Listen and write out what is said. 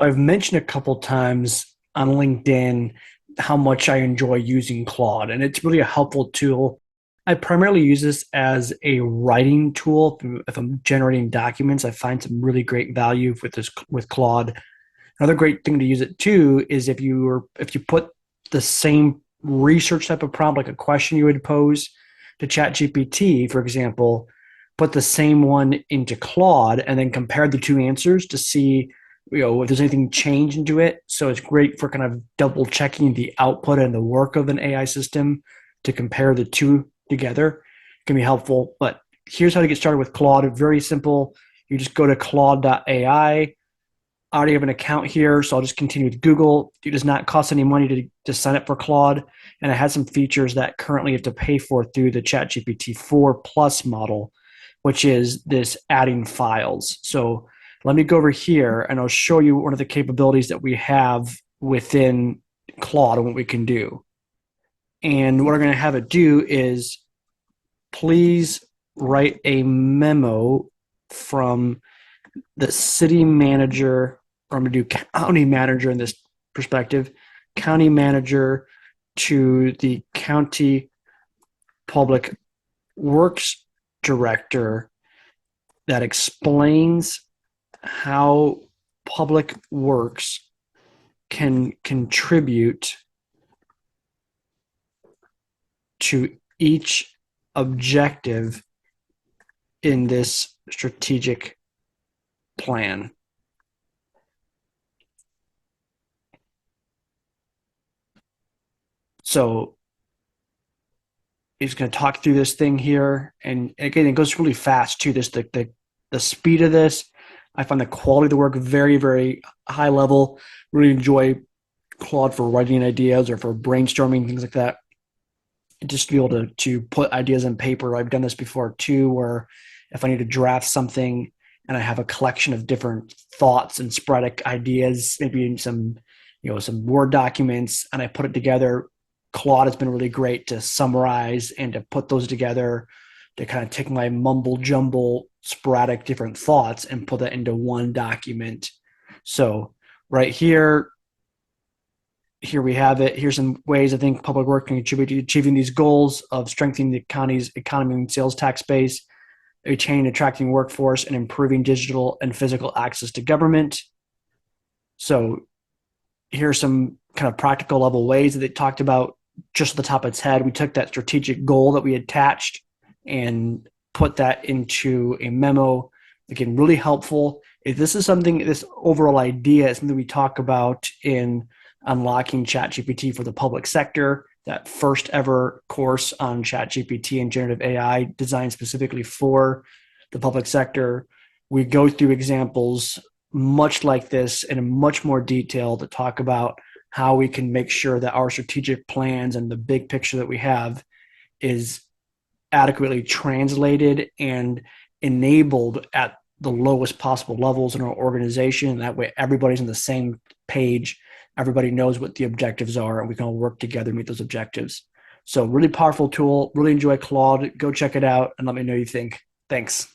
I've mentioned a couple times on LinkedIn how much I enjoy using Claude, and it's really a helpful tool. I primarily use this as a writing tool. If I'm generating documents, I find some really great value with Claude. Another great thing to use it too is if you put the same research type of prompt, like a question you would pose to ChatGPT, for example, put the same one into Claude and then compare the two answers to see if there's anything changed into it. So it's great for kind of double checking the output and the work of an AI system to compare the two together. It can be helpful. But here's how to get started with Claude. Very simple. You just go to claude.ai. I already have an account here, so I'll just continue with Google. It does not cost any money to sign up for Claude, and it has some features that currently you have to pay for through the ChatGPT 4 Plus model, which is this adding files. So let me go over here, and I'll show you one of the capabilities that we have within Claude and what we can do. And what I'm going to have it do is please write a memo from the city manager, or I'm going to do county manager in this perspective, county manager to the county public works director that explains how public works can contribute to each objective in this strategic plan. So he's going to talk through this thing here, and again, it goes really fast too. The speed of this, I find the quality of the work very, very high level. Really enjoy Claude for writing ideas or for brainstorming, things like that. Just to be able to put ideas on paper. I've done this before too, where if I need to draft something and I have a collection of different thoughts and sporadic ideas, maybe in some Word documents, and I put it together, Claude has been really great to summarize and to put those together, to kind of take my mumble jumble sporadic different thoughts and put that into one document. So right here we have it. Here's some ways I think public work can contribute to achieving these goals of strengthening the county's economy and sales tax base, retaining and attracting workforce, and improving digital and physical access to government. So here's some kind of practical level ways that they talked about just at the top of its head. We took that strategic goal that we attached and put that into a memo. Again, really helpful. If this is this overall idea is something we talk about in Unlocking ChatGPT for the Public Sector, that first ever course on ChatGPT and generative AI designed specifically for the public sector. We go through examples much like this in much more detail to talk about how we can make sure that our strategic plans and the big picture that we have is adequately translated and enabled at the lowest possible levels in our organization. That way everybody's on the same page. Everybody knows what the objectives are, and we can all work together to meet those objectives. So really powerful tool. Really enjoy Claude. Go check it out and let me know what you think. Thanks.